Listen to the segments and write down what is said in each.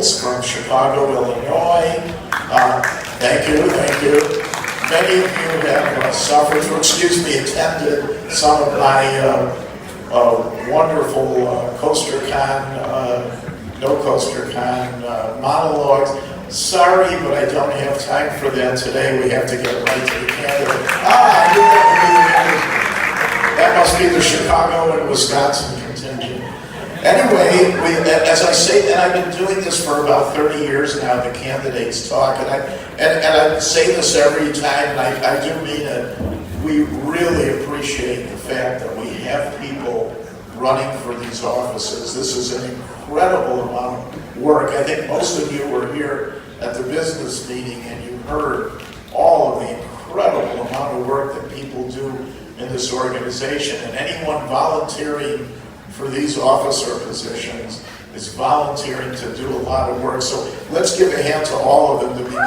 Candidates from Chicago, Illinois. Thank you, thank you. Many of you have suffered, or attended some of my wonderful CoasterCon, no CoasterCon monologues. Sorry, but I don't have time for that today. We have to get right to the candidate. I knew that must be the Chicago and Wisconsin contingent. Anyway, as I say, and I've been doing this for about 30 years now, the candidates talk, and I say this every time, and I do mean it. We really appreciate the fact that we have people running for these offices. This is an incredible amount of work. I think most of you were here at the business meeting and you heard all of the incredible amount of work that people do in this organization. And anyone volunteering for these officer positions is volunteering to do a lot of work. So let's give a hand to all of them to begin.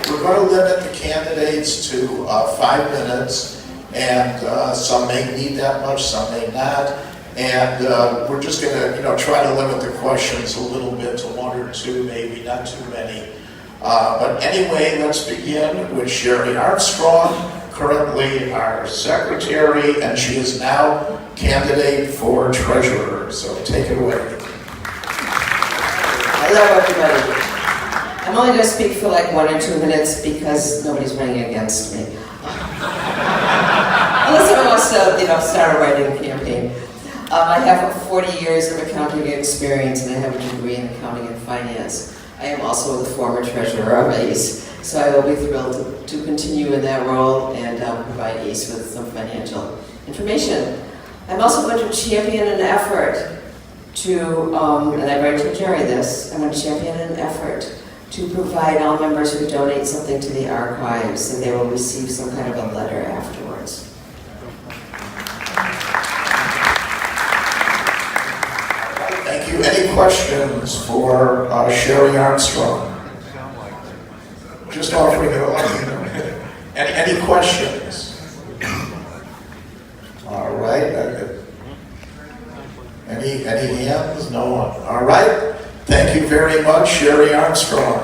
We're going to limit the candidates to 5 minutes, and some may need that much, some may not. And we're just going to, try to limit the questions a little bit to 1 or 2, maybe not too many. But anyway, let's begin with Sherry Armstrong, currently our secretary, and she is now candidate for treasurer. So take it away. Hello, everybody. I'm only going to speak for like 1 or 2 minutes because nobody's running against me. Unless someone wants to, start a writing campaign. I have 40 years of accounting experience and I have a degree in accounting and finance. I am also the former treasurer of ACE, so I will be thrilled to continue in that role and provide ACE with some financial information. I'm also going to champion an effort to, and I already told Jerry this, I'm going to champion an effort to provide all members who donate something to the archives, and they will receive some kind of a letter afterwards. Thank you. Any questions for Sherry Armstrong? Just offering it along. Any questions? All right. Any hands? No one. All right. Thank you very much, Sherry Armstrong.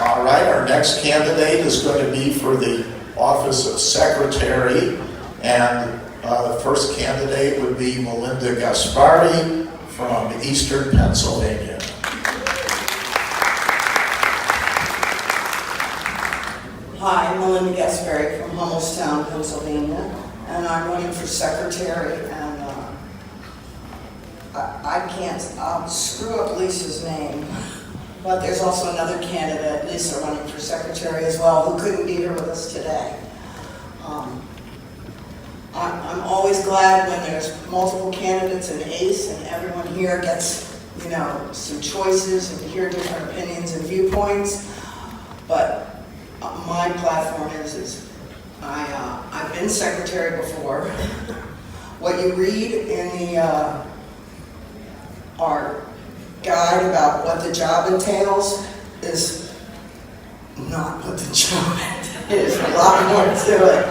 All right. Our next candidate is going to be for the office of secretary, and the first candidate would be Melinda Gaspari from Eastern Pennsylvania. Hi, I'm Melinda Gaspari from Hummelstown, Pennsylvania, and I'm running for secretary, and I'll screw up Lisa's name, but there's also another candidate, Lisa, running for secretary as well, who couldn't be here with us today. I'm always glad when there's multiple candidates in ACE and everyone here gets, some choices and hear different opinions and viewpoints. But my platform is I've been secretary before. What you read in the our guide about what the job entails is not what the job is. A lot more to it.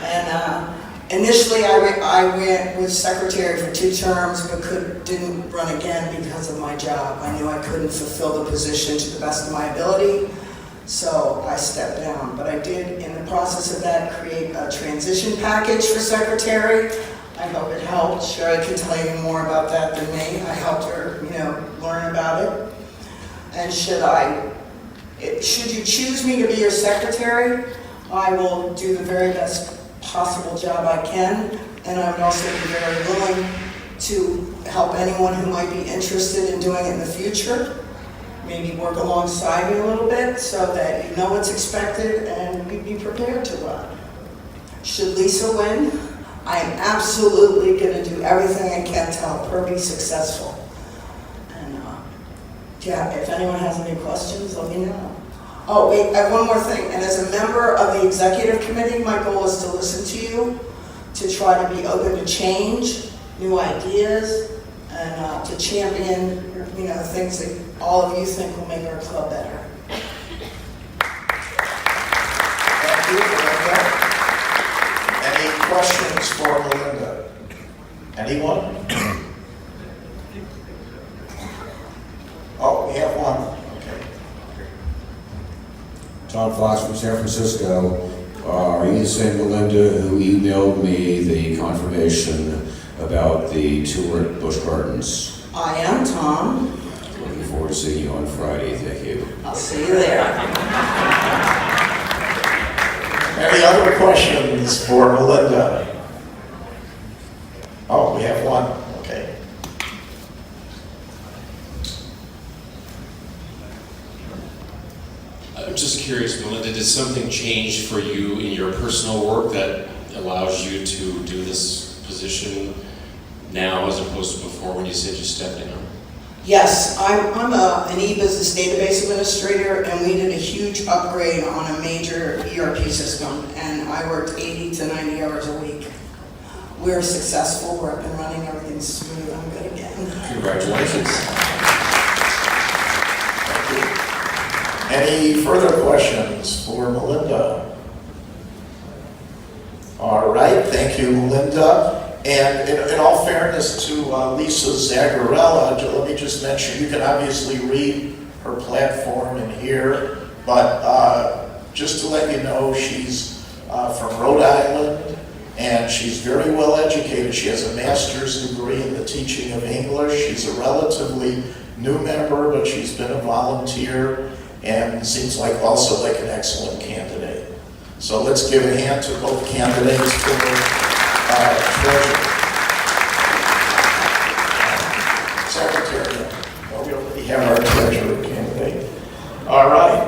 And initially, I went with secretary for 2 terms, but didn't run again because of my job. I knew I couldn't fulfill the position to the best of my ability, so I stepped down. But I did, in the process of that, create a transition package for secretary. I hope it helped. Sherry can tell you more about that than me. I helped her, learn about it. And should you choose me to be your secretary, I will do the very best possible job I can, and I would also be very willing to help anyone who might be interested in doing it in the future. Maybe work alongside me a little bit so that you know what's expected and you'd be prepared to run. Should Lisa win, I am absolutely going to do everything I can to help her be successful. And if anyone has any questions, let me know. Oh, wait, I have one more thing. And as a member of the executive committee, my goal is to listen to you, to try to be open to change, new ideas, and to champion, things that all of you think will make our club better. Thank Thank you, Melinda. Any questions for Melinda? Anyone? Oh, we have one. Okay. Tom Fox from San Francisco. Are you the same Melinda who emailed me the confirmation about the tour at Busch Gardens? I am Tom. Looking forward to seeing you on Friday. Thank you. I'll see you there. Any other questions for Melinda? Oh, we have one. Okay. I'm just curious, Melinda, did something change for you in your personal work that allows you to do this position now as opposed to before when you said you stepped down? Yes, I'm an e-business database administrator, and we did a huge upgrade on a major ERP system, and I worked 80 to 90 hours a week. We're successful, we're up and running, everything's smooth, I'm good again. Congratulations. Thank you. Any further questions for Melinda? All right, thank you, Melinda. And in all fairness to Lisa Zagarella, let me just mention, you can obviously read her platform in here, but just to let you know, she's from Rhode Island, and she's very well educated. She has a master's degree in the teaching of English. She's a relatively new member, but she's been a volunteer, and seems like also like an excellent candidate. So let's give a hand to both candidates for treasurer. Secretary. Well, we already have our treasurer candidate. All right.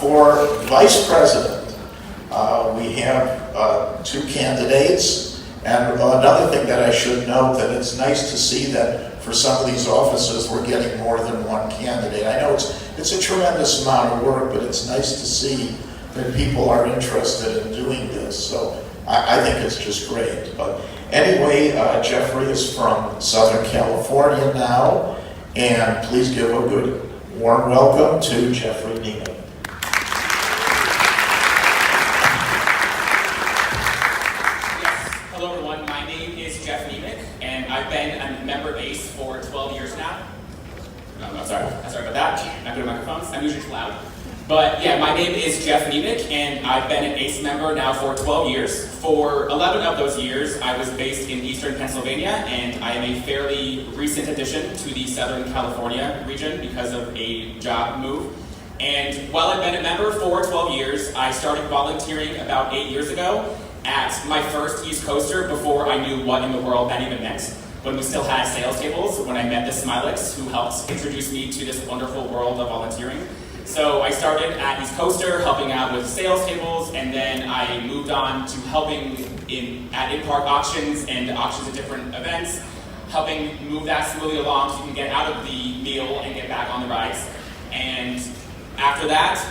For vice president, we have two candidates. And another thing that I should note, that it's nice to see that for some of these offices we're getting more than one candidate. I know it's a tremendous amount of work, but it's nice to see that people are interested in doing this. So I think it's just great. But anyway, Jeffrey is from Southern California now, and please give a good warm welcome to Jeffrey Neiman. Hello everyone, my name is Jeff Nemick, and I've been a member of ACE for 12 years now. No, sorry about that. Not good at microphones, I'm usually too loud. But yeah, my name is Jeff Nemick, and I've been an ACE member now for 12 years. For 11 of those years, I was based in Eastern Pennsylvania, and I am a fairly recent addition to the Southern California region because of a job move. And while I've been a member for 12 years, I started volunteering about 8 years ago at my first East Coaster before I knew what in the world that even meant. When we still had sales tables, when I met the Smilex, who helped introduce me to this wonderful world of volunteering. So I started at East Coaster, helping out with sales tables, and then I moved on to helping at in-park auctions and auctions at different events, helping move that smoothly along so you can get out of the meal and get back on the rides. And after that,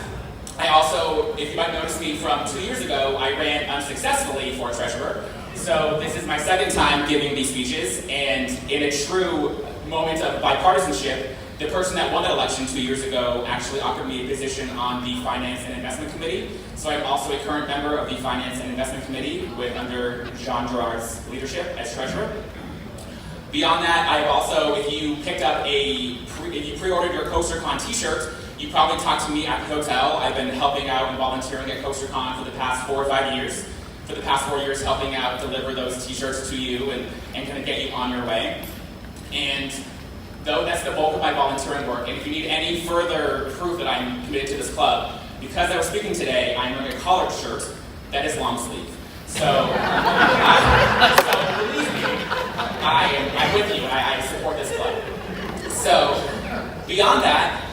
I also, if you might notice me from 2 years ago, I ran unsuccessfully for treasurer. So this is my second time giving these speeches, and in a true moment of bipartisanship, the person that won that election 2 years ago actually offered me a position on the Finance and Investment Committee. So I'm also a current member of the Finance and Investment Committee under Jean Gerard's leadership as treasurer. Beyond that, I've also, if you picked up if you pre-ordered your CoasterCon t-shirt, you probably talked to me at the hotel. I've been helping out and volunteering at CoasterCon for the past 4 or 5 years. For the past 4 years, helping out deliver those t-shirts to you and kind of get you on your way. And though that's the bulk of my volunteering work, and if you need any further proof that I'm committed to this club, because I was speaking today, I'm wearing a collared shirt that is long sleeve. So, so believe me, I'm with you, and I support this club. So, beyond that,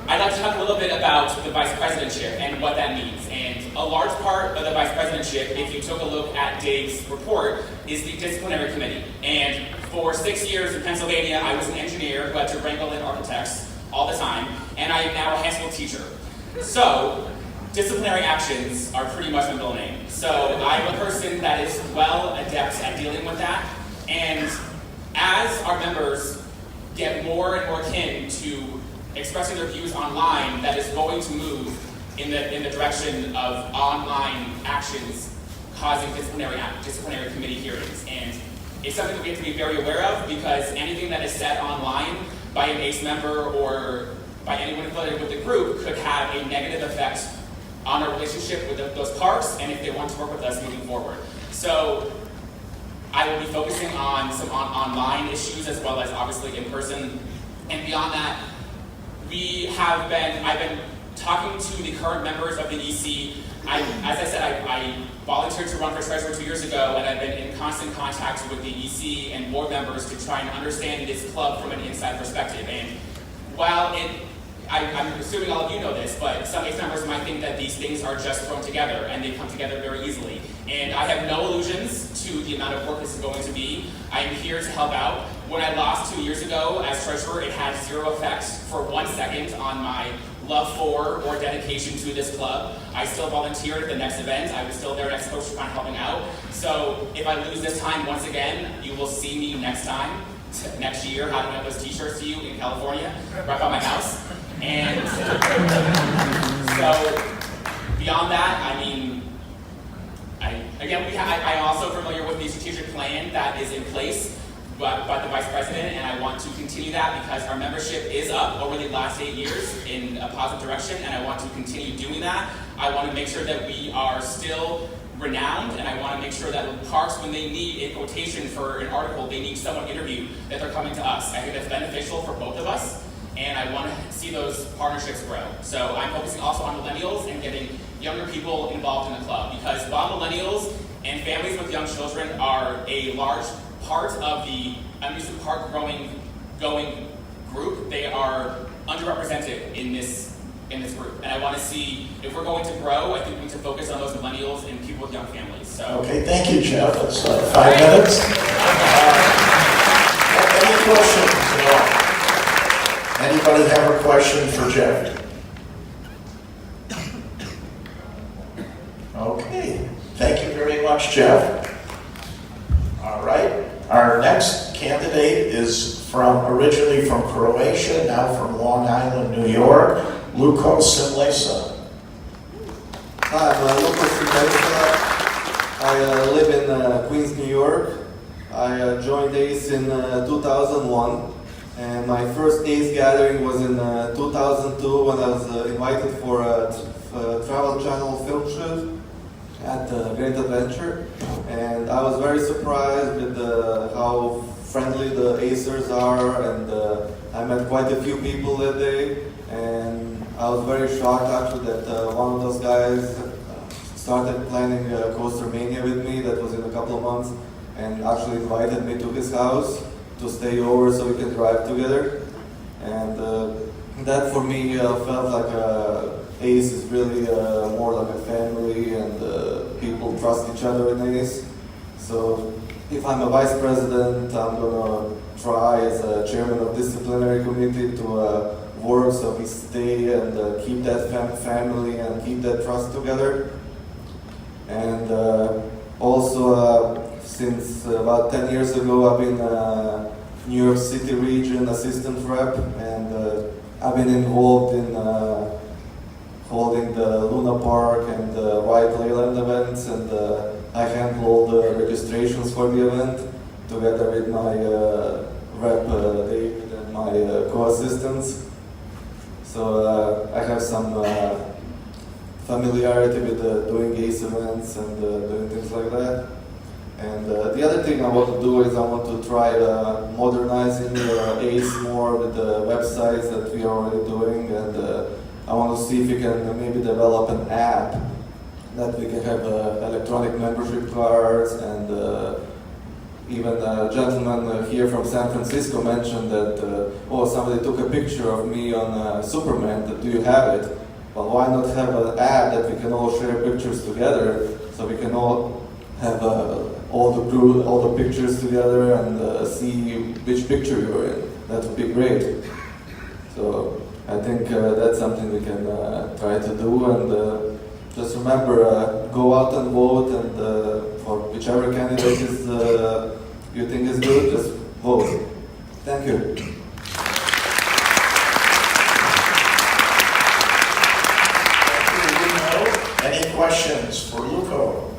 I'd like to talk a little bit about the vice presidentship and what that means. And a large part of the vice presidentship, if you took a look at Dave's report, is the disciplinary committee. And for 6 years in Pennsylvania, I was an engineer who had to wrangle in architects all the time, and I am now a high school teacher. So, disciplinary actions are pretty much my middle name. So I'm a person that is well adept at dealing with that. And as our members get more and more kin to expressing their views online, that is going to move in the direction of online actions causing disciplinary committee hearings. And it's something that we have to be very aware of, because anything that is said online by an ACE member or by anyone affiliated with the group could have a negative effect on our relationship with those parks and if they want to work with us moving forward. So I will be focusing on some online issues as well as obviously in person. And beyond that, I've been talking to the current members of the EC. As I said, I volunteered to run for treasurer 2 years ago, and I've been in constant contact with the EC and board members to try and understand this club from an inside perspective. And while I'm assuming all of you know this, but some ACE members might think that these things are just thrown together and they come together very easily. And I have no illusions to the amount of work this is going to be. I am here to help out. When I lost 2 years ago as treasurer, it had zero effect for 1 second on my love for or dedication to this club. I still volunteered at the next event. I was still there next coach trying helping out. So if I lose this time once again, you will see me next time, next year, handing out those t-shirts to you in California, right by my house. And so beyond that, I mean, I'm also familiar with the strategic plan that is in place by the Vice President, and I want to continue that because our membership is up over the last 8 years in a positive direction, and I want to continue doing that. I want to make sure that we are still renowned, and I want to make sure that parks, when they need a quotation for an article, they need someone interviewed, that they're coming to us. I think that's beneficial for both of us, and I want to see those partnerships grow. So I'm focusing also on millennials and getting younger people involved in the club, because while millennials and families with young children are a large part of the amusement park going group, they are underrepresented in this group. And I want to see, if we're going to grow, I think we need to focus on those millennials and people with young families. So. Okay, thank you, Jeff. That's 5 minutes. Any questions at all? Anybody have a question for Jeff? Okay, thank you very much, Jeff. All right. Our next candidate is originally from Croatia, now from Long Island, New York, Luko Simlesa. Hi, I'm Luko Simlesa. I live in Queens, New York. I joined ACE in 2001, and my first ACE gathering was in 2002 when I was invited for a Travel Channel film shoot at Great Adventure, and I was very surprised with how friendly the Acers are, and I met quite a few people that day, and I was very shocked actually that one of those guys started planning Coaster Mania with me. That was in a couple of months, and actually invited me to his house to stay over so we can drive together, and that for me felt like ACE is really more like a family, and people trust each other in ACE. So if I'm a vice president, I'm going to try as a chairman of disciplinary committee to work so we stay and keep that family and keep that trust together. And also, since about 10 years ago, I've been New York City region assistant rep, and I've been involved in holding the Luna Park and the White Leyland events, and I handle all the registrations for the event together with my rep David and my co-assistants. So I have some familiarity with doing ACE events and doing things like that. And the other thing I want to do is I want to try modernizing ACE more with the websites that we are already doing, and I want to see if we can maybe develop an app that we can have electronic membership cards, and even a gentleman here from San Francisco mentioned that, somebody took a picture of me on Superman, do you have it? Well, why not have an app that we can all share pictures together, so we can all have all the pictures together and see which picture you're in. That would be great. So I think that's something we can try to do, and just remember, go out and vote, and for whichever candidate is you think is good, just vote. Thank you. Thank you, questions for Luco?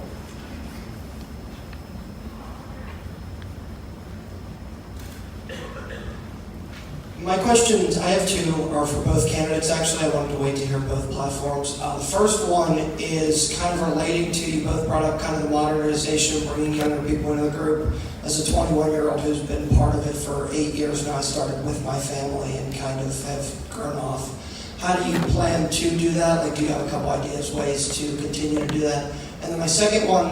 My questions, I have two, are for both candidates. Actually, I wanted to wait to hear both platforms. The first one is kind of relating to, you both brought up kind of the modernization, bringing younger people into the group. As a 21-year-old who's been part of it for 8 years now, I started with my family and kind of have grown off. How do you plan to do that? Like, do you have a couple ideas, ways to continue to do that? And then my second one,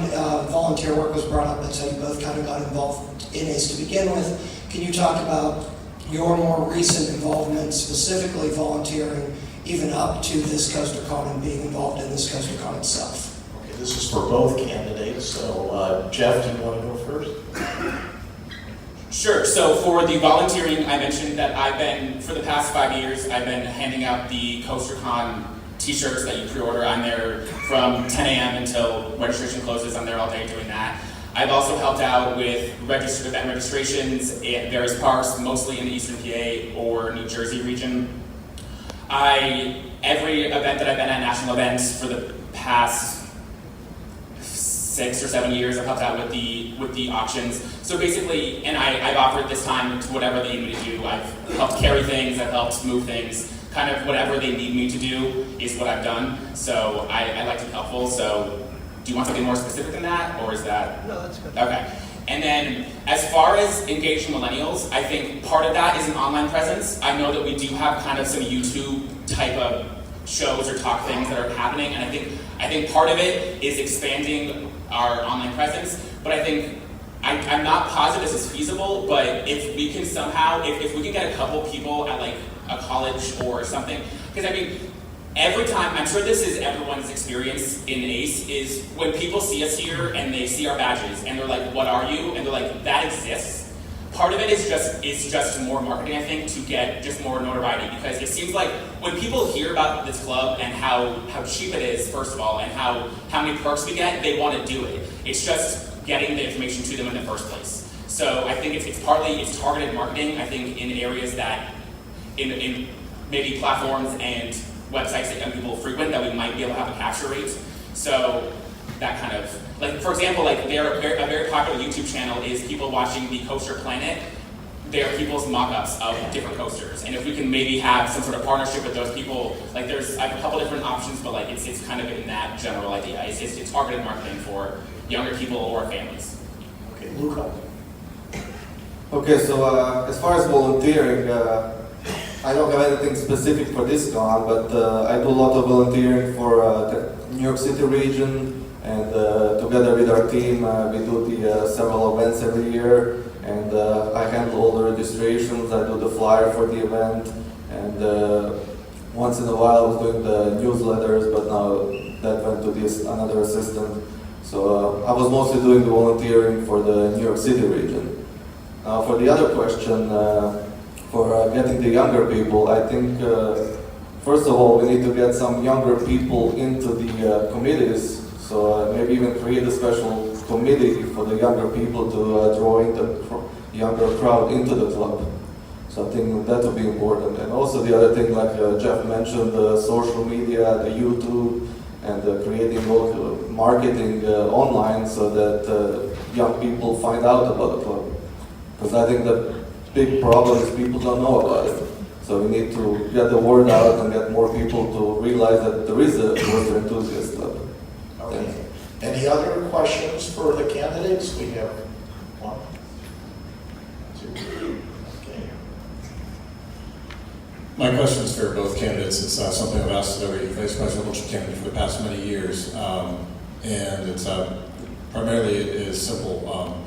volunteer work was brought up. That's how you both kind of got involved in ACE to begin with. Can you talk about your more recent involvement, specifically volunteering, even up to this CoasterCon and being involved in this CoasterCon itself? Okay, this is for both candidates, so Jeff, do you want to go first? Sure. So for the volunteering, I mentioned that I've been, for the past 5 years, I've been handing out the CoasterCon t-shirts that you pre-order. I'm there from 10 a.m. until registration closes. I'm there all day doing that. I've also helped out with event registrations at various parks, mostly in the Eastern PA or New Jersey region. Every event that I've been at, national events, for the past 6 or 7 years, I've helped out with the auctions. So basically, and I've offered this time to whatever they need me to do. I've helped carry things, I've helped move things, kind of whatever they need me to do is what I've done. So I like to be helpful. So do you want something more specific than that, or is that? No, that's good. Okay. And then, as far as engaging millennials, I think part of that is an online presence. I know that we do have kind of some YouTube type of shows or talk things that are happening, and I think part of it is expanding our online presence. But I think I'm not positive this is feasible. But if we can somehow, if we can get a couple people at like a college or something, because I mean, every time, I'm sure this is everyone's experience in ACE, is when people see us here and they see our badges and they're like, what are you? And they're like, that exists. Part of it is just more marketing, I think, to get just more notoriety, because it seems like when people hear about this club and how cheap it is, first of all, and how many perks we get, they want to do it. It's just getting the information to them in the first place. So I think it's partly targeted marketing, I think, in areas that, in maybe platforms and websites that young people frequent, that we might be able to have a capture rate. So that kind of, like, for example, like a very popular YouTube channel is people watching the Coaster Planet. They're people's mock-ups of different coasters. And if we can maybe have some sort of partnership with those people, like I have a couple different options, but like it's kind of in that general idea. It's targeted marketing for younger people or families. Okay, Luca. Okay, so as far as volunteering, I don't have anything specific for this con, but I do a lot of volunteering for the New York City region, and together with our team, we do the several events every year, and I handle all the registrations, I do the flyer for the event, and once in a while I was doing the newsletters, but now that went to another assistant. So I was mostly doing the volunteering for the New York City region. Now for the other question, for getting the younger people, I think first of all we need to get some younger people into the committees. So maybe even create a special committee for the younger people to draw in the younger crowd into the club. So I think that would be important. And also the other thing, like Jeff mentioned, the social media, the YouTube, and creating local marketing online so that young people find out about the club. Because I think the big problem is people don't know about it. So we need to get the word out and get more people to realize that there is a coaster enthusiast club. Okay. Any other questions for the candidates? We have one, two, okay. My question is for both candidates. It's something I've asked every vice presidential candidate for the past many years, and it's primarily it is simple.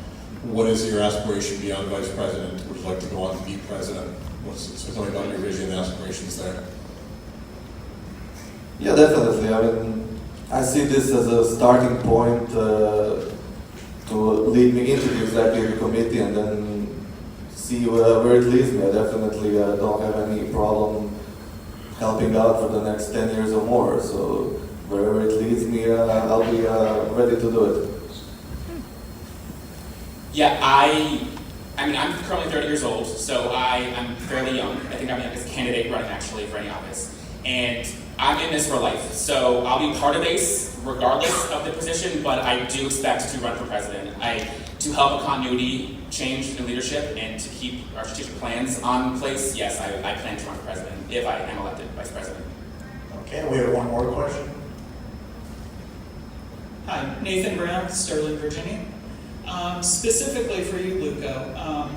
What is your aspiration beyond vice president? Would you like to go on to be president? So tell me about your vision and aspirations there. Yeah, definitely. I mean, I see this as a starting point to lead me into the executive committee and then see where it leads me. I definitely don't have any problem helping out for the next 10 years or more. So wherever it leads me, I'll be ready to do it. Yeah, I mean, I'm currently 30 years old, so I'm fairly young. I think I'm the youngest candidate running actually for any office. And I'm in this for life, so I'll be part of ACE regardless of the position, but I do expect to run for president. To help a continuity change in leadership and to keep our strategic plans on place, yes, I plan to run for president if I am elected vice president. Okay, we have one more question. Hi, Nathan Brown, Sterling, Virginia. Specifically for you, Luco,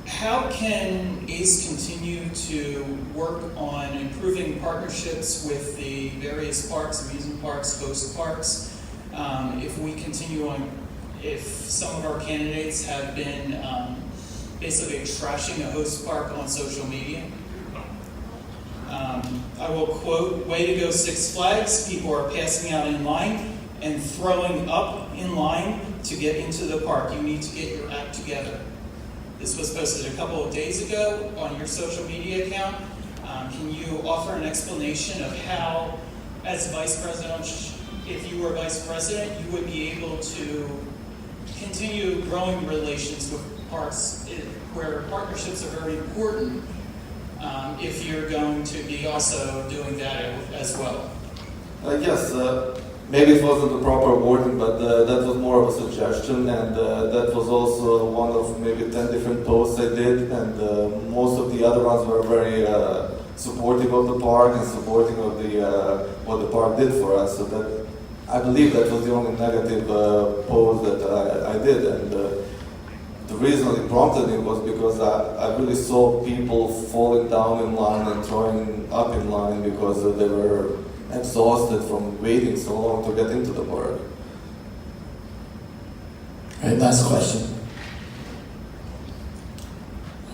how can ACE continue to work on improving partnerships with the various parks, amusement parks, host parks, if we continue on, if some of our candidates have been basically trashing a host park on social media? I will quote, "Way to go Six Flags, people are passing out in line and throwing up in line to get into the park. You need to get your act together." This was posted a couple of days ago on your social media account. Can you offer an explanation of how, as vice president, if you were vice president, you would be able to continue growing relations with parks where partnerships are very important, if you're going to be also doing that as well? Yes, maybe it wasn't the proper wording, but that was more of a suggestion, and that was also one of maybe 10 different posts I did, and most of the other ones were very supportive of the park and supporting of the what the park did for us. So that I believe that was the only negative post that I did, and the reason it prompted me was because I really saw people falling down in line and throwing up in line because they were exhausted from waiting so long to get into the park. All right, last question.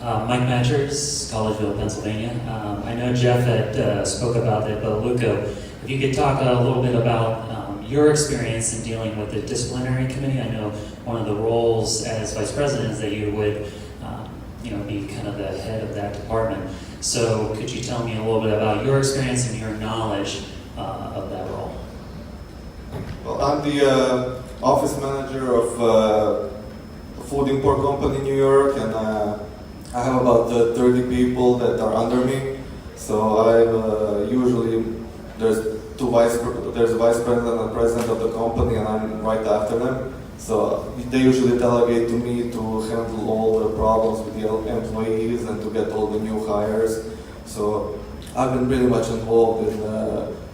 Mike Matchers, Collegeville, Pennsylvania. I know Jeff had spoke about it, but Luco, if you could talk a little bit about your experience in dealing with the disciplinary committee. I know one of the roles as vice president is that you would be kind of the head of that department. So could you tell me a little bit about your experience and your knowledge of that role? Well, I'm the office manager of a food import company in New York, and I have about 30 people that are under me. So I usually there's a vice president and president of the company, and I'm right after them. So they usually delegate to me to handle all the problems with the employees and to get all the new hires. So I've been pretty much involved in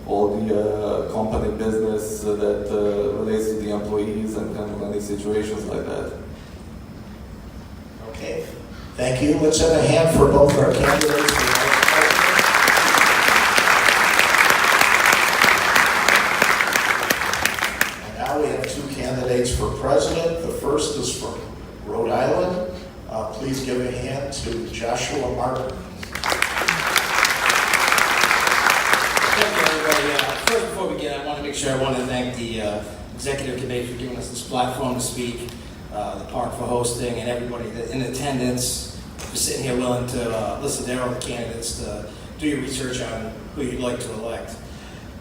all the company business that relates to the employees and handle any situations like that. Okay, thank you. Let's have a hand for both our candidates. And now we have two candidates for president. The first is from Rhode Island. Please give a hand to Joshua Martin. Thank you, everybody. First, before we begin, I want to thank the executive committee for giving us this platform to speak, the park for hosting, and everybody in attendance for sitting here willing to listen to all the candidates to do your research on who you'd like to elect.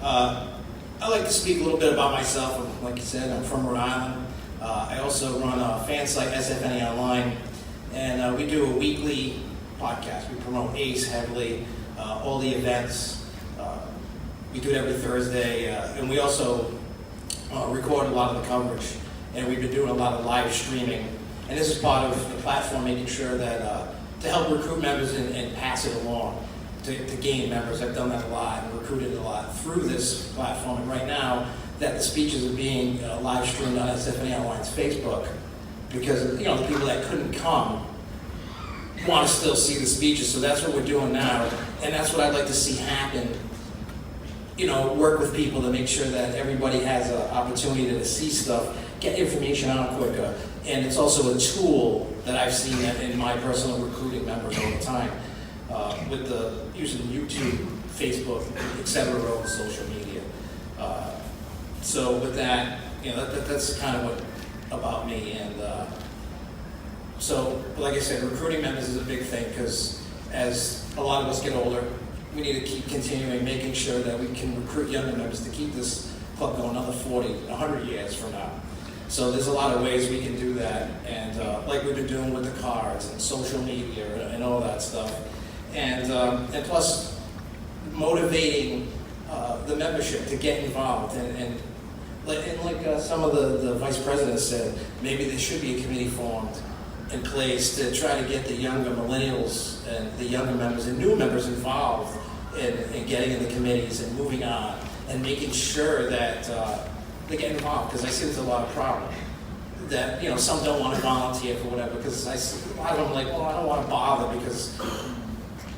I'd like to speak a little bit about myself. Like you said, I'm from Rhode Island. I also run a fan site, SFNEOnline, and we do a weekly podcast. We promote ACE heavily, all the events. We do it every Thursday, and we also record a lot of the coverage. And we've been doing a lot of live streaming. And this is part of the platform, making sure that to help recruit members and pass it along to gain members. I've done that a lot and recruited a lot through this platform. And right now, that the speeches are being live streamed on SFNEOnline's Facebook, because the people that couldn't come want to still see the speeches. So that's what we're doing now, and that's what I'd like to see happen. Work with people to make sure that everybody has an opportunity to see stuff, get information out quicker. And it's also a tool that I've seen in my personal recruiting members all the time, with using YouTube, Facebook, etc., over social media. So with that, that's kind of what about me. And so, like I said, recruiting members is a big thing, because as a lot of us get older, we need to keep continuing, making sure that we can recruit younger members to keep this club going another 40, 100 years from now. So there's a lot of ways we can do that, and like we've been doing with the cards and social media and all that stuff. And plus, motivating the membership to get involved. And like some of the vice presidents said, maybe there should be a committee formed in place to try to get the younger millennials and the younger members and new members involved in getting in the committees and moving on and making sure that they get involved, because I see there's a lot of problem that, you know, some don't want to volunteer for whatever, because I see a lot of them like, well, I don't want to bother because,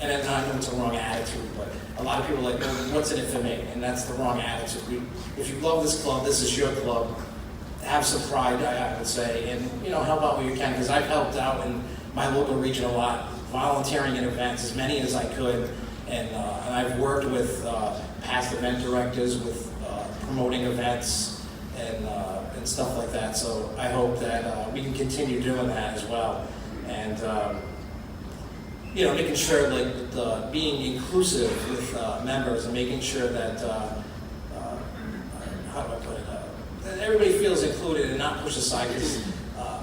and then I know it's a wrong attitude, but a lot of people are like, well, what's in it for me? And that's the wrong attitude. If you love this club, this is your club. Have some pride, I would say, and, you know, help out where you can, because I've helped out in my local region a lot, volunteering in events, as many as I could, and I've worked with past event directors with promoting events and stuff like that. So I hope that we can continue doing that as well, and you know, making sure like being inclusive with members and making sure that how do I put it, that everybody feels included and not pushed aside. Because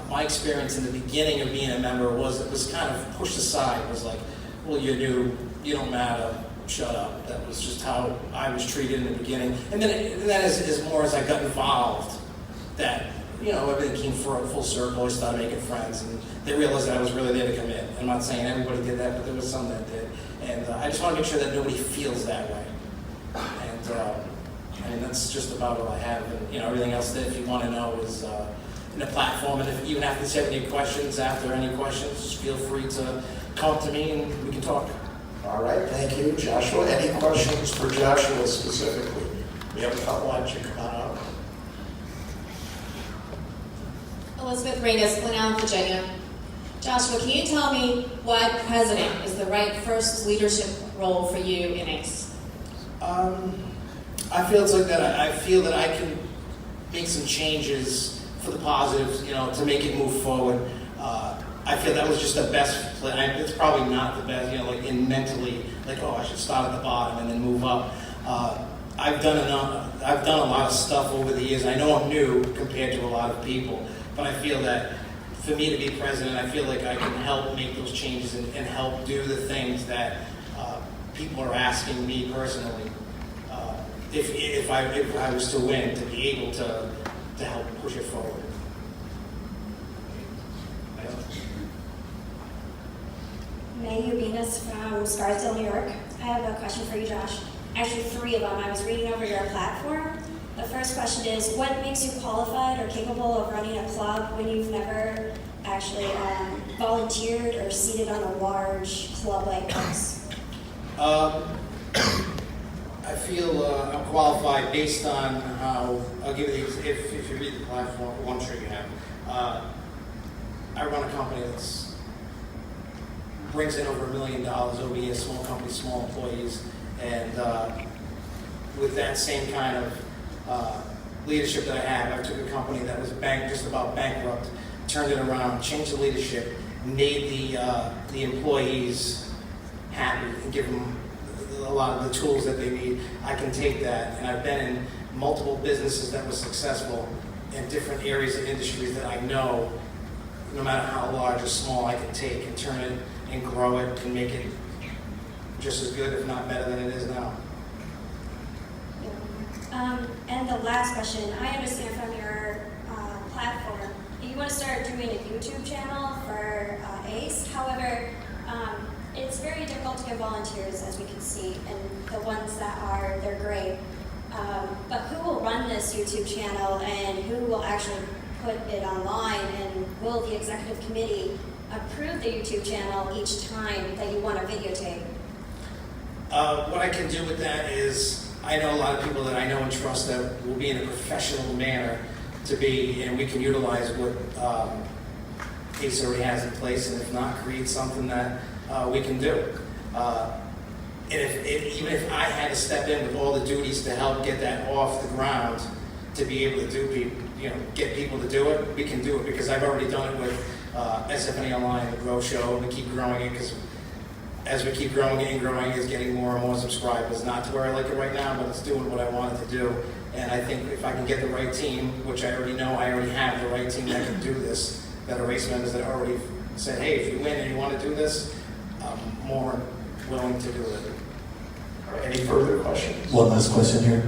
my experience in the beginning of being a member was kind of pushed aside. It was like, well, you're new, you don't matter, shut up. That was just how I was treated in the beginning. And then as more as I got involved, that, you know, everything came full circle. I started making friends, and they realized that I was really there to commit. I'm not saying everybody did that, but there was some that did. And I just want to make sure that nobody feels that way. And I mean, that's just about all I have. And, you know, everything else that if you want to know is in the platform. And if even after you have any questions, just feel free to come to me and we can talk. All right, thank you. Joshua, any questions for Joshua specifically? We have a couple. Why don't you come on up? Elizabeth Reyes, Glen Allen, Virginia. Joshua, can you tell me why president is the right first leadership role for you in ACE? I feel it's like that. I feel that I can make some changes for the positives, you know, to make it move forward. I feel that was just the best play. It's probably not the best, you know, like in mentally, like, oh, I should start at the bottom and then move up. I've done a lot of stuff over the years. I know I'm new compared to a lot of people, but I feel that for me to be president, I feel like I can help make those changes and help do the things that people are asking me personally. If I was to win, to be able to help push it forward. May Ubinas from Scarsdale, New York. I have a question for you, Josh. Actually, 3 of them. I was reading over your platform. The first question is, what makes you qualified or capable of running a club when you've never actually volunteered or seated on a large club like this? I feel I'm qualified based on how, I'll give you the, if you read the platform, well, I'm sure you have. I run a company that's brings in over $1 million over a year, small company, small employees, and with that same kind of leadership that I have, I took a company that was just about bankrupt, turned it around, changed the leadership, made the employees happy, and give them a lot of the tools that they need. I can take that, and I've been in multiple businesses that were successful in different areas of industries that I know, no matter how large or small, I can take and turn it and grow it and make it just as good, if not better than it is now. And the last question, I understand from your platform, you want to start doing a YouTube channel for ACE. However, it's very difficult to get volunteers, as we can see, and the ones that are, they're great. But who will run this YouTube channel, and who will actually put it online, and will the executive committee approve the YouTube channel each time that you want to videotape? What I can do with that is, I know a lot of people that I know and trust that will be in a professional manner to be, and we can utilize what ACE already has in place, and if not, create something that we can do. And even if I had to step in with all the duties to help get that off the ground, to be able to get people to do it, we can do it, because I've already done it with SFNEOnline, the Grow Show, and we keep growing it, because as we keep growing it and growing, it's getting more and more subscribers. Not to where I like it right now, but it's doing what I wanted to do. And I think if I can get the right team, which I already know I already have the right team that can do this, that are race members that already said, hey, if you win and you want to do this, I'm more willing to do it. Any further questions? One last question here.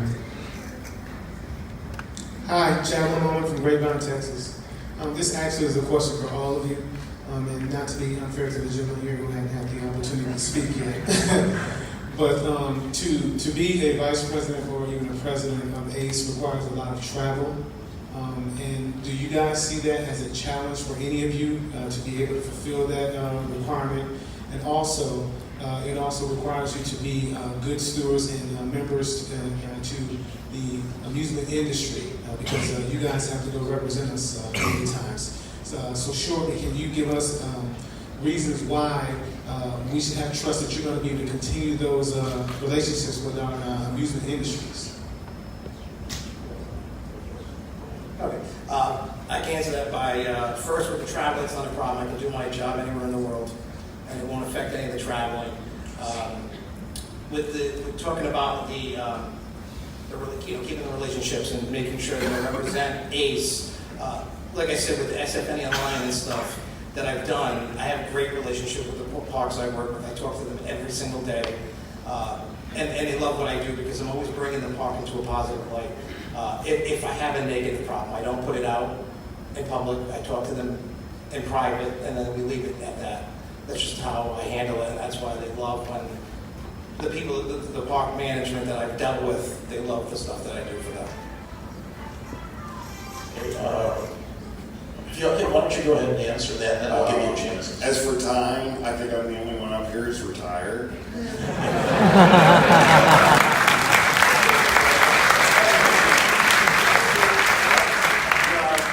Hi, Chad Lamone from Grapevine, Texas. This actually is a question for all of you, and not to be unfair to the gentleman here who hadn't had the opportunity to speak yet. But to be a vice president or even a president of ACE requires a lot of travel. And do you guys see that as a challenge for any of you to be able to fulfill that requirement? And also, it also requires you to be good stewards and members to the amusement industry because you guys have to go represent us many times. So shortly, can you give us reasons why we should have trust that you're going to be able to continue those relationships with our amusement industries? Okay. I can answer that by, first with the travel, it's not a problem. I can do my job anywhere in the world, and it won't affect any of the traveling. With talking about the keeping the relationships and making sure that I represent ACE, like I said, with the SFNEOnline and stuff that I've done, I have a great relationship with the parks I work with. I talk to them every single day. And they love what I do because I'm always bringing the park into a positive light. If I have a negative problem, I don't put it out in public. I talk to them in private, and then we leave it at that. That's just how I handle it, and that's why they love when the people, the park management that I've dealt with, they love the stuff that I do for them. Okay, why don't you go ahead and answer that, and then I'll give you a chance. As for time, I think I'm the only one up here who's retired.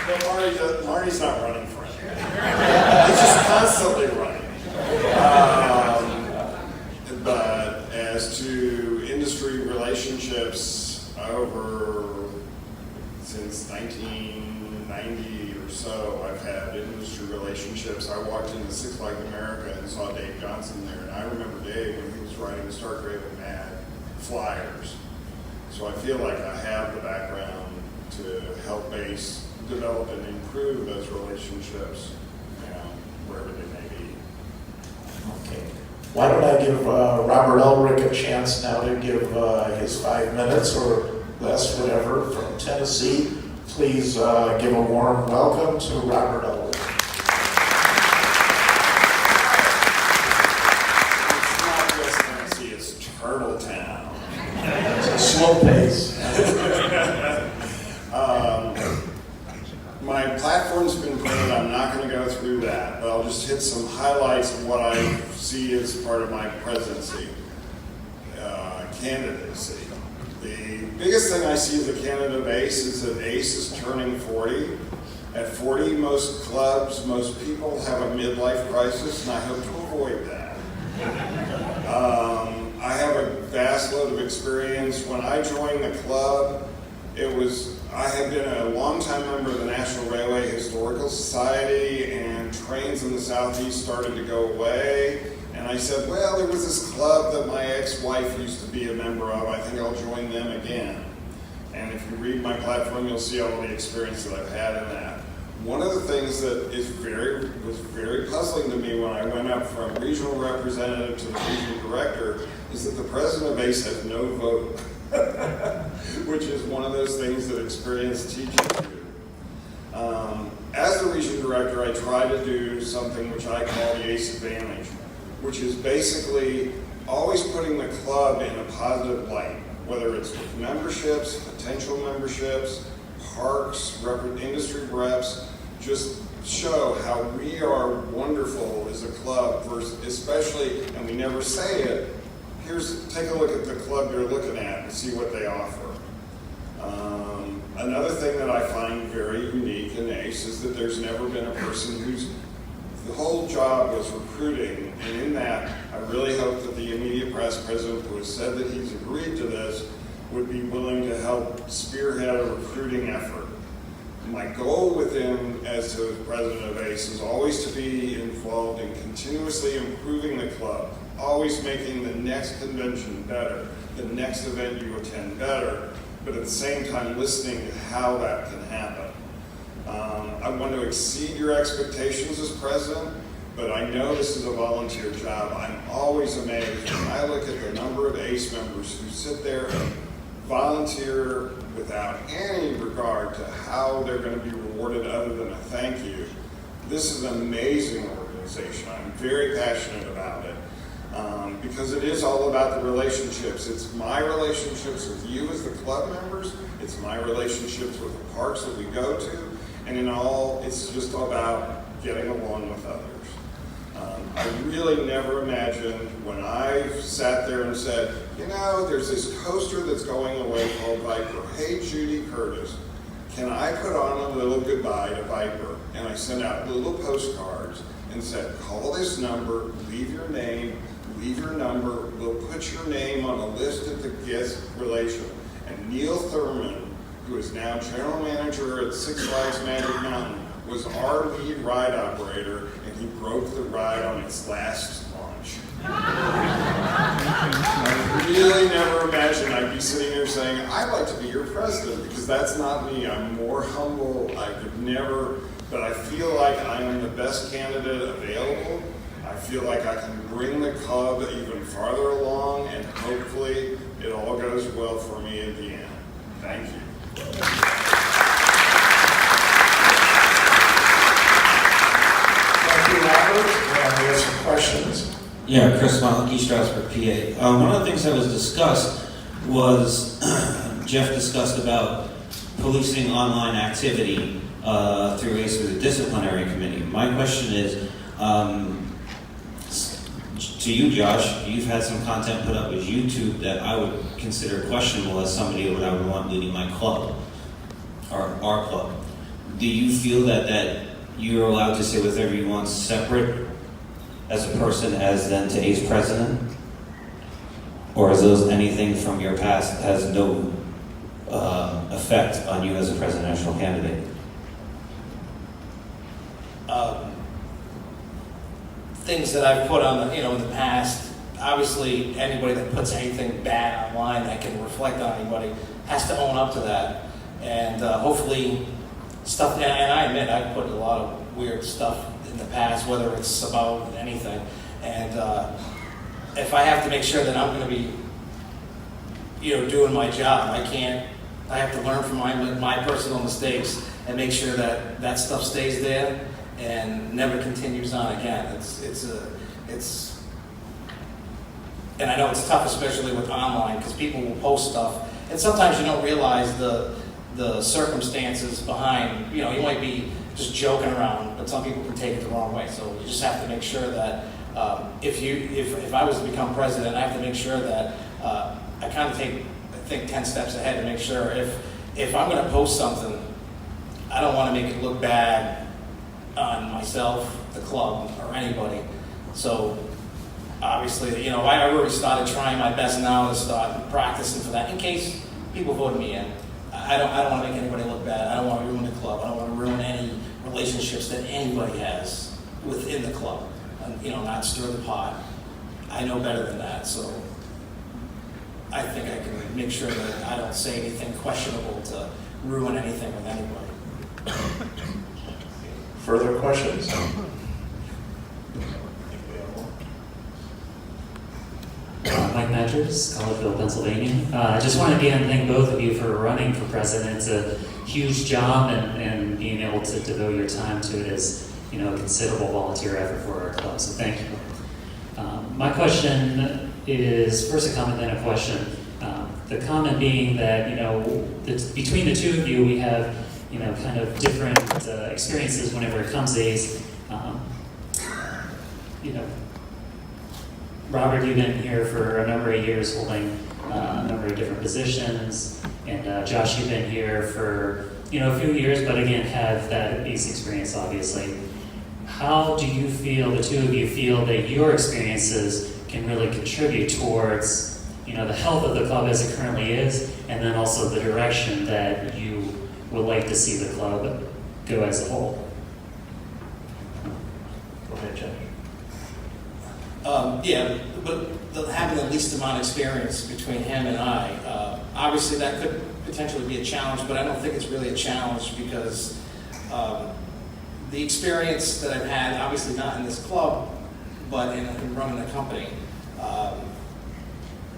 But Marty's not running for it. He's just constantly running. But as to industry relationships since 1990 or so, I've had industry relationships. I walked into Six Flags America and saw Dave Johnson there, and I remember Dave when he was writing the Stark Raven Mad flyers. So I feel like I have the background to help ACE develop and improve those relationships, wherever they may be. Okay. Why don't I give Robert Elrick a chance now to give his 5 minutes or less, whatever, from Tennessee. Please give a warm welcome to Robert Elrick. It's not just Tennessee, it's Turtle Town. It's a slow pace. My platform's been printed, I'm not going to go through that, but I'll just hit some highlights of what I see as part of my presidency, candidacy. The biggest thing I see as a candidate of ACE is that ACE is turning 40. At 40, most clubs, most people have a midlife crisis, and I hope to avoid that. I have a vast load of experience. When I joined the club, I had been a longtime member of the National Railway Historical Society, and trains in the Southeast started to go away. And I said, well, there was this club that my ex-wife used to be a member of. I think I'll join them again. And if you read my platform, you'll see all the experience that I've had in that. One of the things that was very puzzling to me when I went up from regional representative to the regional director is that the president of ACE has no vote, which is one of those things that experienced teachers do. As the region director, I try to do something which I call the ACE Advantage, which is basically always putting the club in a positive light, whether it's with memberships, potential memberships, parks, industry reps, just show how we are wonderful as a club, especially, and we never say it, take a look at the club you're looking at and see what they offer. Another thing that I find very unique in ACE is that there's never been a person whose the whole job was recruiting, and in that, I really hope that the immediate past president who has said that he's agreed to this would be willing to help spearhead a recruiting effort. My goal with him as to president of ACE is always to be involved in continuously improving the club, always making the next convention better, the next event you attend better, but at the same time listening to how that can happen. I want to exceed your expectations as president, but I know this is a volunteer job. I'm always amazed when I look at the number of ACE members who sit there and volunteer without any regard to how they're going to be rewarded other than a thank you. This is an amazing organization. I'm very passionate about it because it is all about the relationships. It's my relationships with you as the club members. It's my relationships with the parks that we go to. And in all, it's just about getting along with others. I really never imagined when I sat there and said, you know, there's this coaster that's going away called Viper. Hey, Judy Curtis, can I put on a little goodbye to Viper? And I sent out little postcards and said, call this number, leave your name, leave your number, we'll put your name on a list at the guest relation. And Neil Thurman, who is now general manager at Six Flags Magic Mountain, was our lead ride operator, and he broke the ride on its last launch. I really never imagined I'd be sitting here saying, I'd like to be your president, because that's not me. I'm more humble. I could never, but I feel like I am the best candidate available. I feel like I can bring the club even farther along, and hopefully it all goes well for me at the end. Thank you. Robert, we have some questions. Yeah, Chris Malachy, Strasburg, PA. One of the things that was discussed was Jeff discussed about policing online activity through ACE with a disciplinary committee. My question is, to you, Josh, you've had some content put up with YouTube that I would consider questionable as somebody that I would want leading my club, or our club. Do you feel that you're allowed to say whatever you want separate as a person as then to ACE president? Or is those anything from your past has no effect on you as a presidential candidate? Things that I've put on, in the past, obviously anybody that puts anything bad online that can reflect on anybody has to own up to that. And hopefully stuff, and I admit I've put a lot of weird stuff in the past, whether it's about anything. And if I have to make sure that I'm going to be, doing my job, I have to learn from my personal mistakes and make sure that that stuff stays there and never continues on again. And I know it's tough, especially with online, because people will post stuff, and sometimes you don't realize the circumstances behind. You might be just joking around, but some people can take it the wrong way. So you just have to make sure that if I was to become president, I have to make sure that I kind of think 10 steps ahead to make sure if I'm going to post something, I don't want to make it look bad on myself, the club, or anybody. So obviously, I already started trying my best now to start practicing for that in case people voted me in. I don't want to make anybody look bad. I don't want to ruin the club. I don't want to ruin any relationships that anybody has within the club. Not stir the pot. I know better than that, so I think I can make sure that I don't say anything questionable to ruin anything with anybody. Further questions? Mike Matchers, Collegeville, Pennsylvania. I just want to again thank both of you for running for president. It's a huge job, and being able to devote your time to it is, a considerable volunteer effort for our club. So thank you. My question is first a comment, then a question. The comment being that between the two of you, we have kind of different experiences whenever it comes to ACE. Robert, you've been here for a number of years holding a number of different positions, and Josh, you've been here for a few years, but again have that ACE experience, obviously. How do you feel, the two of you feel, that your experiences can really contribute towards the health of the club as it currently is, and then also the direction that you would like to see the club go as a whole? Go ahead, Jeff. But having the least amount of experience between him and I, obviously that could potentially be a challenge, but I don't think it's really a challenge because the experience that I've had, obviously not in this club, but in running a company,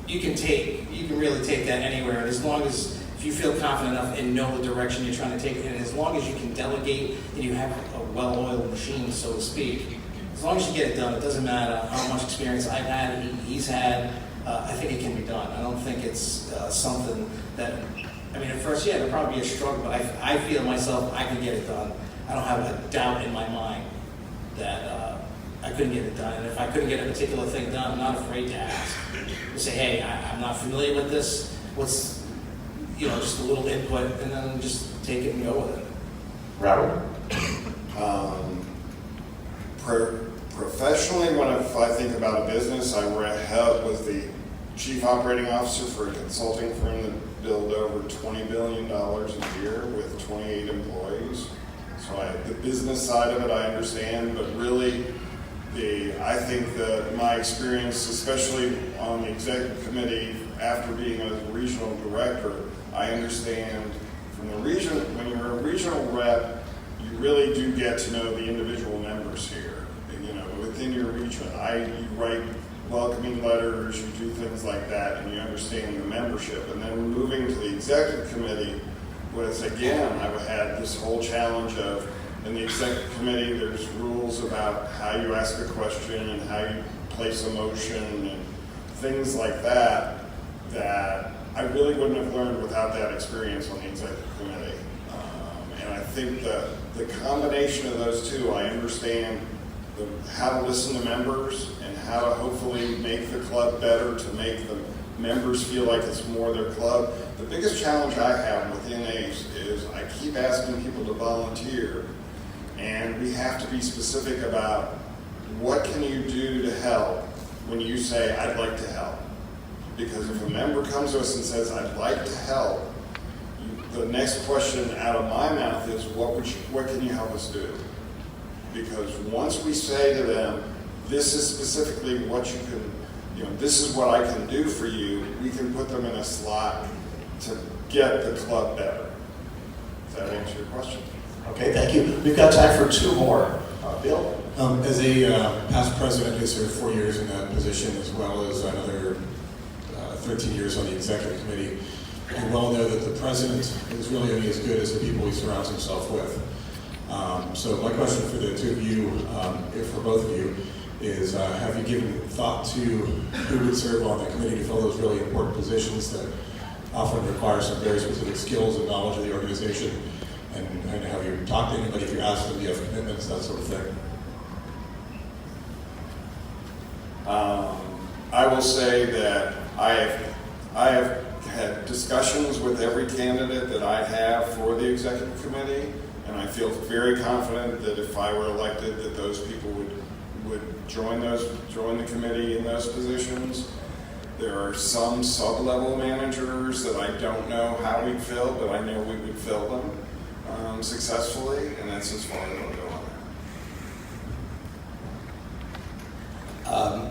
you can really take that anywhere. And as long as, if you feel confident enough and know the direction you're trying to take it in, as long as you can delegate and you have a well-oiled machine, so to speak, as long as you get it done, it doesn't matter how much experience I've had, he's had, I think it can be done. I don't think it's something that, I mean, at first, yeah, it'll probably be a struggle, but I feel myself, I can get it done. I don't have a doubt in my mind that I couldn't get it done. And if I couldn't get a particular thing done, I'm not afraid to ask. To say, hey, I'm not familiar with this. What's, just a little input, and then just take it and go with it. Robert? Professionally, if I think about a business, I was the chief operating officer for a consulting firm that billed over $20 billion a year with 28 employees. So the business side of it I understand, but really I think that my experience, especially on the executive committee after being a regional director, I understand from the region, when you're a regional rep, you really do get to know the individual members here. Within your region, you write welcoming letters, you do things like that, and you understand the membership. And then moving to the executive committee was, again, I've had this whole challenge of, in the executive committee, there's rules about how you ask a question and how you place a motion and things like that I really wouldn't have learned without that experience on the executive committee. And I think the combination of those two, I understand how to listen to members and how to hopefully make the club better, to make the members feel like it's more their club. The biggest challenge I have within ACE is I keep asking people to volunteer, and we have to be specific about what can you do to help when you say, I'd like to help. Because if a member comes to us and says, I'd like to help, the next question out of my mouth is, what can you help us do? Because once we say to them, this is specifically what you can, this is what I can do for you, we can put them in a slot to get the club better. Does that answer your question? Okay, thank you. We've got time for two more. Bill? As a past president who served 4 years in that position, as well as another 13 years on the executive committee, you well know that the president is really only as good as the people he surrounds himself with. So my question for the two of you, if for both of you, is have you given thought to who would serve on the committee to fill those really important positions that often require some very specific skills and knowledge of the organization? And have you talked to anybody, if you ask them, do you have commitments, that sort of thing? I will say that I have had discussions with every candidate that I have for the executive committee, and I feel very confident that if I were elected, that those people would join the committee in those positions. There are some sub-level managers that I don't know how we'd fill, but I know we would fill them successfully, and that's as far as I'll go on that.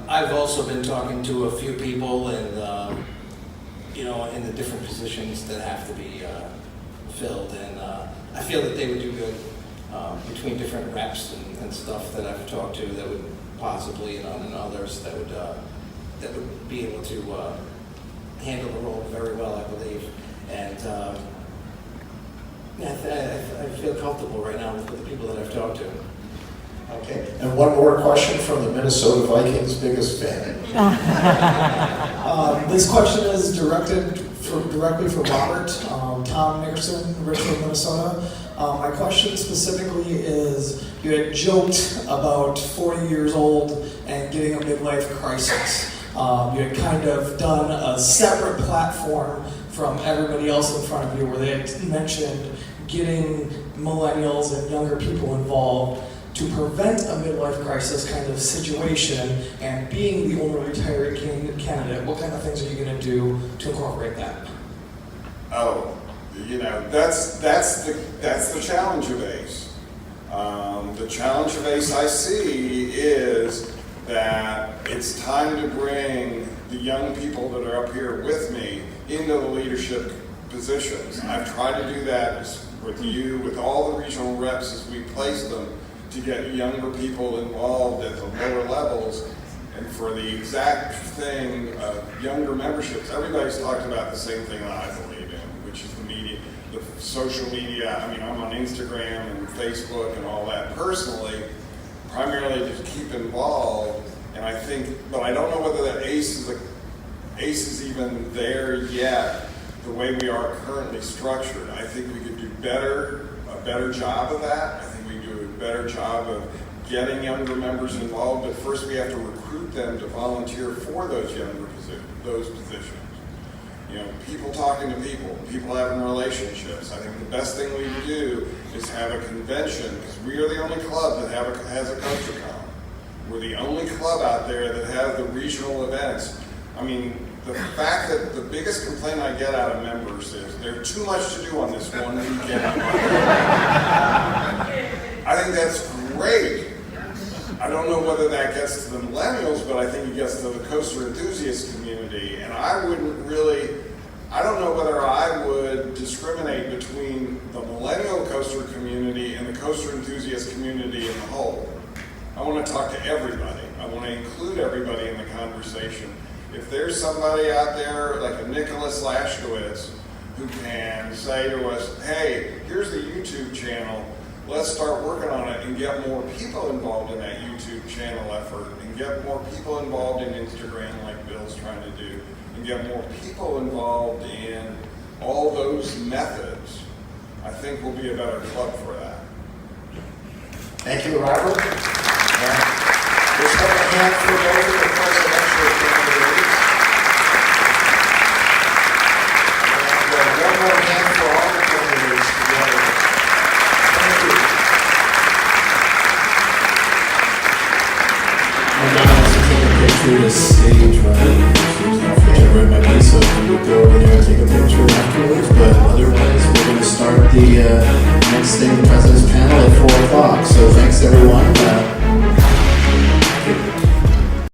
I've also been talking to a few people, and in the different positions that have to be filled, and I feel that they would do good between different reps and stuff that I've talked to that would possibly, and others that would be able to handle the role very well, I believe. And I feel comfortable right now with the people that I've talked to. Okay, and one more question from the Minnesota Vikings' biggest fan. This question is directly for Robert, Tom Nickerson, Richmond, Minnesota. My question specifically is, you had joked about 40 years old and getting a midlife crisis. You had kind of done a separate platform from everybody else in front of you where they had mentioned getting millennials and younger people involved to prevent a midlife crisis kind of situation, and being the only retired candidate, what kind of things are you going to do to incorporate that? Oh, that's the challenge of ACE. The challenge of ACE I see is that it's time to bring the young people that are up here with me into the leadership positions. I've tried to do that with you, with all the regional reps as we place them, to get younger people involved at the lower levels, and for the exact thing of younger memberships. Everybody's talked about the same thing that I believe in, which is the media, the social media. I mean, I'm on Instagram and Facebook and all that personally, primarily to keep involved. And I think, but I don't know whether that ACE is even there yet, the way we are currently structured. I think we could do a better job of that. I think we could do a better job of getting younger members involved, but first we have to recruit them to volunteer for those positions. You know, people talking to people having relationships. I think the best thing we can do is have a convention, because we are the only club that has a coaster con. We're the only club out there that has the regional events. I mean, the fact that the biggest complaint I get out of members is there's too much to do on this one weekend. I think that's great. I don't know whether that gets to the millennials, but I think it gets to the coaster enthusiast community. And I don't know whether I would discriminate between the millennial coaster community and the coaster enthusiast community in the whole. I want to talk to everybody. I want to include everybody in the conversation. If there's somebody out there like a Nicholas Lashkowitz who can say to us, hey, here's the YouTube channel, let's start working on it and get more people involved in that YouTube channel effort, and get more people involved in Instagram like Bill's trying to do, and get more people involved in all those methods, I think we'll be a better club for that. Thank you, Robert. Let's have a hand for both of the presidential candidates. And one more hand for all the candidates together. Thank you. I'm going to also take a picture of the stage, right? I've read my piece, so we could go over there and take a picture afterwards. But otherwise, we're going to start the next thing, the President's Panel, at 4 o'clock. So thanks, everyone.